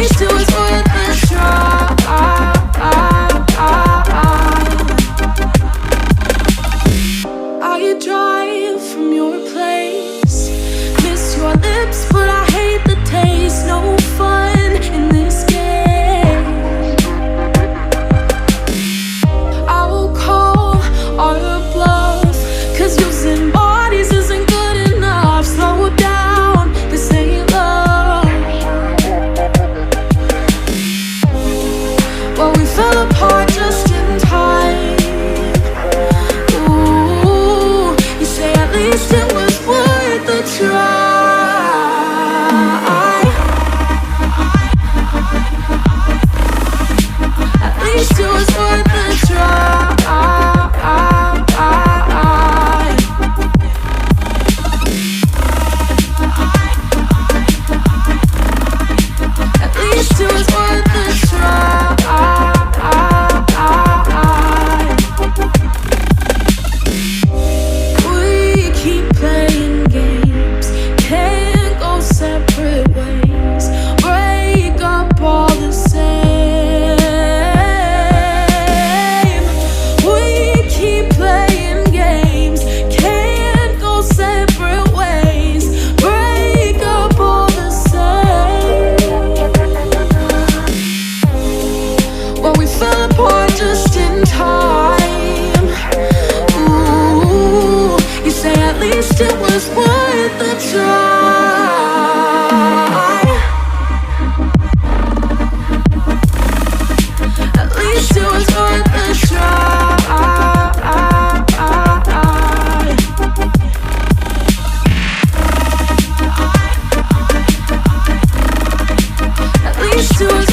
least it was worth a try. I drive from your place, miss your lips, but I hate the taste. No fun in this game. I will call our bluff, 'cause using bodies isn't good enough. Slow down, this ain't love. Well, we fell apart just in time. Ooh, you say at least it was worth a try. At least it was worth a try. At least it was worth a try. We keep playing games, can't go separate ways, break up all the same. We keep playing games, can't go separate ways, break up all the same. Well, we fell apart just in time. Ooh, you say at least it was worth a try. At least it was worth a try. At least it was